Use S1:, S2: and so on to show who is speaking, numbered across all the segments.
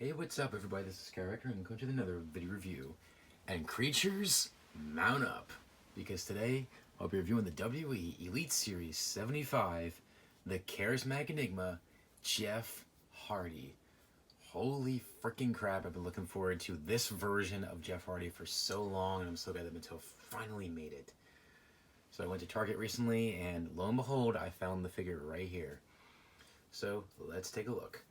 S1: Hey, what's up, everybody? This is Character, and welcome to another video review. And creatures, mount up, because today I'll be reviewing the WWE Elite Series 75, the Charismatic Enigma, Jeff Hardy. Holy freaking crap! I've been looking forward to this version of Jeff Hardy for so long, and I'm so glad that Mattel finally made it. So I went to Target recently, and lo and behold, I found the figure right here. So let's take a look.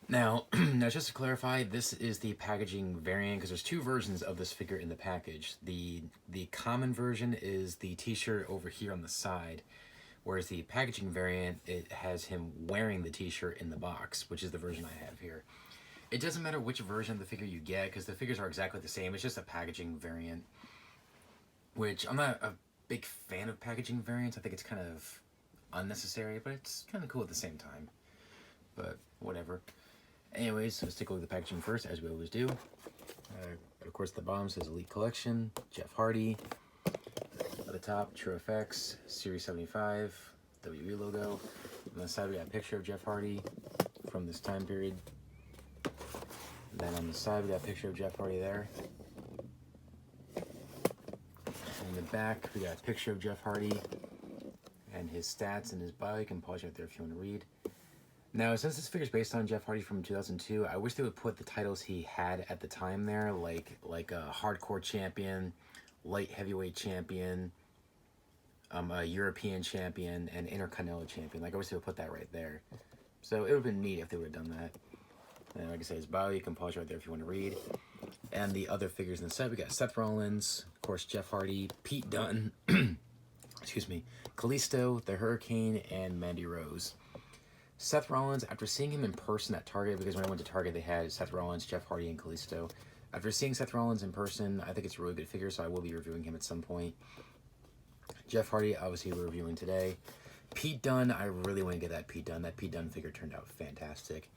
S1: Now, just to clarify, this is the packaging variant because there's two versions of this figure in the package. The common version is the t-shirt over here on the side, whereas the packaging variant, it has him wearing the t-shirt in the box, which is the version I have here. It doesn't matter which version of the figure you get because the figures are exactly the same. It's just a packaging variant, which I'm not a big fan of packaging variants. I think it's kind of unnecessary, but it's kind of cool at the same time. But whatever. Anyways, let's take a look at the packaging first, as we always do. Of course, the bottom says Elite Collection, Jeff Hardy. At the top, True FX, Series 75, WWE logo. On the side, we got a picture of Jeff Hardy from this time period. Then on the side, we got a picture of Jeff Hardy there. In the back, we got a picture of Jeff Hardy and his stats and his bio. You can pause right there if you want to read. Now, since this figure is based on Jeff Hardy from 2002, I wish they would put the titles he had at the time there, like a hardcore champion, light heavyweight champion, a European champion, and Intercontinental champion. Like, I wish they would put that right there. So it would have been neat if they would have done that. And like I said, his bio, you can pause right there if you want to read. And the other figures in the set, we got Seth Rollins, of course, Jeff Hardy, Pete Dunne, excuse me, Kalisto, the Hurricane, and Mandy Rose. Seth Rollins, after seeing him in person at Target, because when I went to Target they had Seth Rollins, Jeff Hardy, and Kalisto. After seeing Seth Rollins in person, I think it's a really good figure, so I will be reviewing him at some point. Jeff Hardy, obviously we're reviewing today. Pete Dunne, I really want to get that Pete Dunne. That Pete Dunne figure turned out fantastic.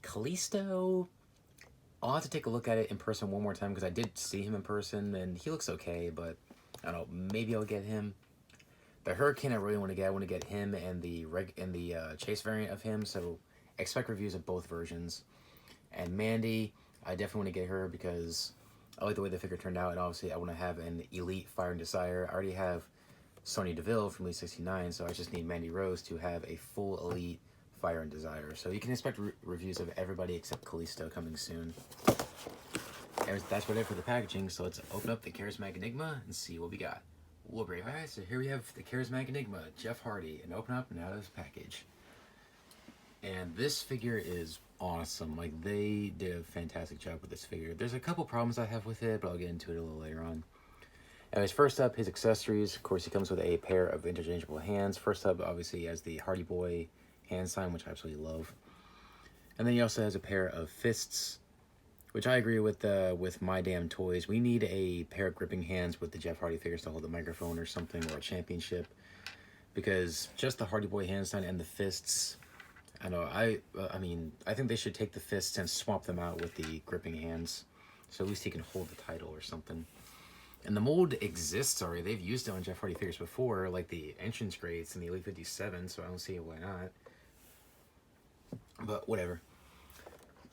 S1: Kalisto, I'll have to take a look at it in person one more time, because I did see him in person, and he looks okay, but I don't know, maybe I'll get him. The Hurricane I really want to get. I want to get him and the Chase variant of him, so expect reviews of both versions. And Mandy, I definitely want to get her because I like the way the figure turned out, and obviously I want to have an Elite Fire and Desire. I already have Sonya Deville from Elite 69, so I just need Mandy Rose to have a full Elite Fire and Desire. So you can expect reviews of everybody except Kalisto coming soon. And that's about it for the packaging, so let's open up the Charismatic Enigma and see what we got. We'll be right back. So here we have the Charismatic Enigma, Jeff Hardy, and open up and out of this package. And this figure is awesome. Like, they did a fantastic job with this figure. There's a couple problems I have with it, but I'll get into it a little later on. Anyways, first up, his accessories. Of course, he comes with a pair of interchangeable hands. First up, obviously, he has the Hardy Boy hand sign, which I absolutely love. And then he also has a pair of fists, which I agree with My Damn Toys. We need a pair of gripping hands with the Jeff Hardy figures to hold a microphone or something, or a championship. Because just the Hardy Boy hand sign and the fists, I mean, I think they should take the fists and swap them out with the gripping hands. So at least he can hold the title or something. And the mold exists already. They've used it on Jeff Hardy figures before, like the entrance grates in the Elite 57, so I don't see why not. But whatever.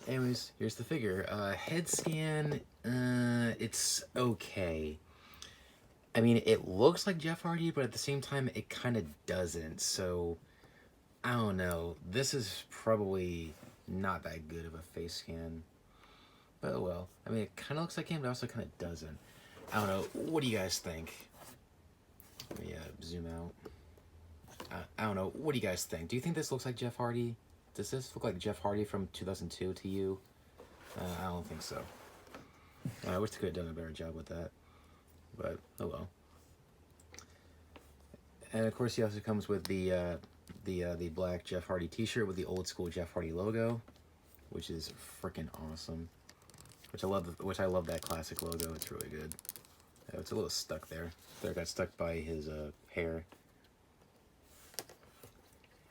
S1: Anyways, here's the figure. Head scan, it's okay. I mean, it looks like Jeff Hardy, but at the same time, it kind of doesn't. So, I don't know. This is probably not that good of a face scan. But oh well. I mean, it kind of looks like him, but also kind of doesn't. I don't know. What do you guys think? Let me zoom out. I don't know. What do you guys think? Do you think this looks like Jeff Hardy? Does this look like Jeff Hardy from 2002 to you? I don't think so. I wish they could have done a better job with that. But, oh well. And of course he also comes with the black Jeff Hardy t-shirt with the old school Jeff Hardy logo, which is freaking awesome. Which I love that classic logo. It's really good. It's a little stuck there. There, got stuck by his hair.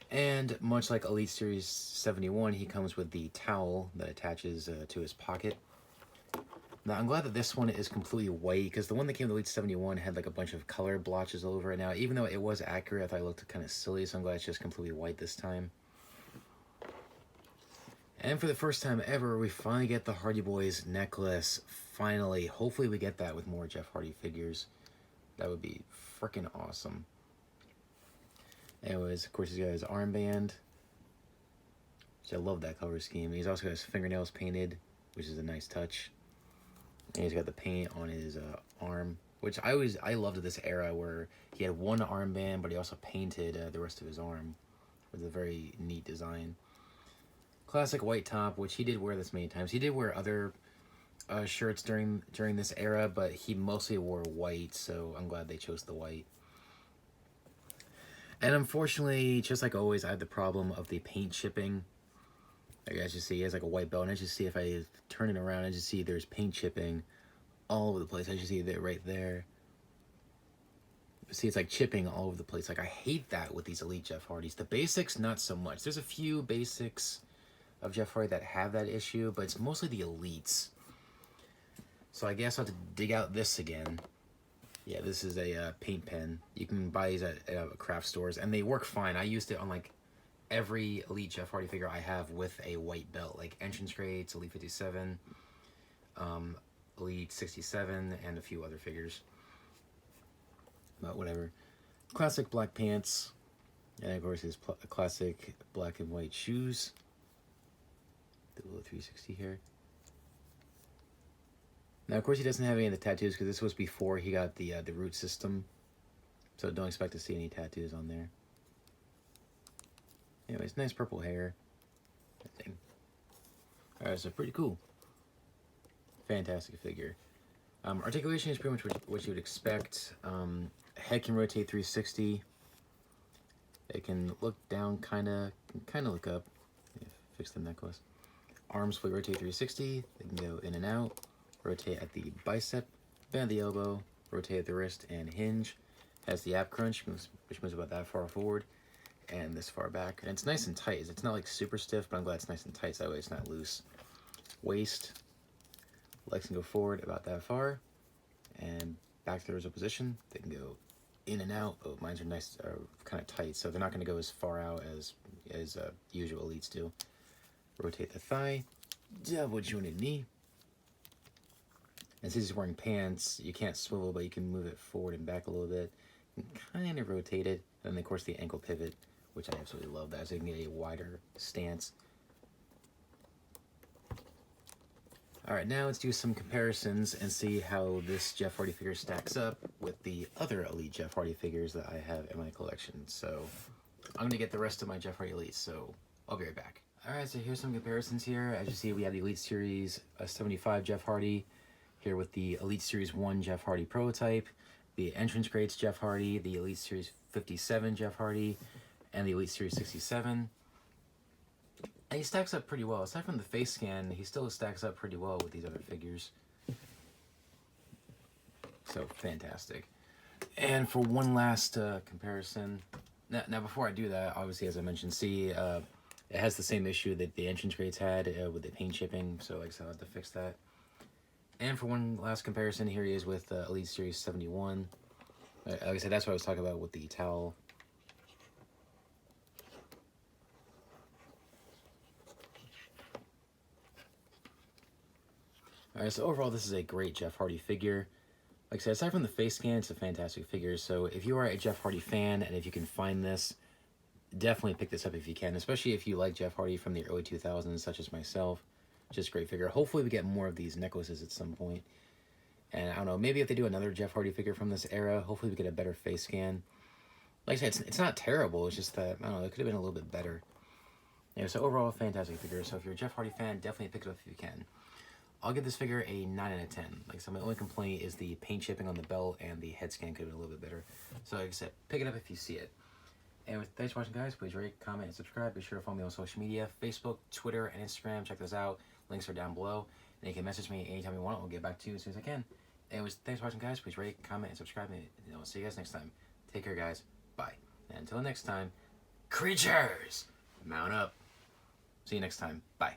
S1: And much like Elite Series 71, he comes with the towel that attaches to his pocket. Now, I'm glad that this one is completely white, because the one that came with Elite 71 had like a bunch of color blotches all over it. Now, even though it was accurate, I thought it looked kind of silly, so I'm glad it's just completely white this time. And for the first time ever, we finally get the Hardy Boys necklace. Finally. Hopefully we get that with more Jeff Hardy figures. That would be freaking awesome. Anyways, of course, he's got his armband. Which I love that color scheme. He's also got his fingernails painted, which is a nice touch. And he's got the paint on his arm, which I loved this era where he had one armband, but he also painted the rest of his arm with a very neat design. Classic white top, which he did wear this many times. He did wear other shirts during this era, but he mostly wore white, so I'm glad they chose the white. And unfortunately, just like always, I have the problem of the paint chipping. Like, as you see, he has like a white belt, and as you see, if I turn it around, as you see, there's paint chipping all over the place. As you see that right there. See, it's like chipping all over the place. Like, I hate that with these Elite Jeff Hardys. The basics, not so much. There's a few basics of Jeff Hardy that have that issue, but it's mostly the Elites. So I guess I'll have to dig out this again. Yeah, this is a paint pen. You can buy these at craft stores, and they work fine. I used it on like every Elite Jeff Hardy figure I have with a white belt, like Entrance Grades, Elite 57, Elite 67, and a few other figures. But whatever. Classic black pants, and of course his classic black and white shoes. The little 360 here. Now, of course, he doesn't have any of the tattoos because this was before he got the root system. So don't expect to see any tattoos on there. Anyways, nice purple hair. Alright, so pretty cool. Fantastic figure. Articulation is pretty much what you would expect. Head can rotate 360. It can look down, kind of look up. Fix the necklace. Arms fully rotate 360. They can go in and out. Rotate at the bicep, bend the elbow, rotate at the wrist, and hinge. Has the ab crunch, which moves about that far forward, and this far back. And it's nice and tight. It's not like super stiff, but I'm glad it's nice and tight, so that way it's not loose. Waist, legs can go forward about that far, and back to the original position. They can go in and out. Oh, mine are nice, kind of tight, so they're not going to go as far out as usual Elites do. Rotate the thigh, double jointed knee. And since he's wearing pants, you can't swivel, but you can move it forward and back a little bit. You can kind of rotate it. And then, of course, the ankle pivot, which I absolutely love that, so you can get a wider stance. Alright, now let's do some comparisons and see how this Jeff Hardy figure stacks up with the other Elite Jeff Hardy figures that I have in my collection. So, I'm going to get the rest of my Jeff Hardy Elites, so I'll be right back. Alright, so here's some comparisons here. As you see, we have the Elite Series 75 Jeff Hardy. Here with the Elite Series 1 Jeff Hardy prototype, the Entrance Grades Jeff Hardy, the Elite Series 57 Jeff Hardy, and the Elite Series 67. And he stacks up pretty well. Aside from the face scan, he still stacks up pretty well with these other figures. So, fantastic. And for one last comparison, now before I do that, obviously, as I mentioned, see, it has the same issue that the Entrance Grades had with the paint chipping, so like I said, I'll have to fix that. And for one last comparison, here he is with Elite Series 71. Like I said, that's what I was talking about with the towel. Alright, so overall, this is a great Jeff Hardy figure. Like I said, aside from the face scan, it's a fantastic figure. So if you are a Jeff Hardy fan, and if you can find this, definitely pick this up if you can. Especially if you like Jeff Hardy from the early 2000s, such as myself. Just a great figure. Hopefully we get more of these necklaces at some point. And I don't know, maybe if they do another Jeff Hardy figure from this era, hopefully we get a better face scan. Like I said, it's not terrible. It's just that, I don't know, it could have been a little bit better. Yeah, so overall, fantastic figure. So if you're a Jeff Hardy fan, definitely pick it up if you can. I'll give this figure a 9 out of 10. Like I said, my only complaint is the paint chipping on the belt and the head scan could have been a little bit better. So like I said, pick it up if you see it. And thanks for watching, guys. Please rate, comment, and subscribe. Be sure to follow me on social media, Facebook, Twitter, and Instagram. Check this out. Links are down below. And you can message me anytime you want. I'll get back to you as soon as I can. Anyways, thanks for watching, guys. Please rate, comment, and subscribe. And I'll see you guys next time. Take care, guys. Bye. And until next time, creatures, mount up. See you next time. Bye.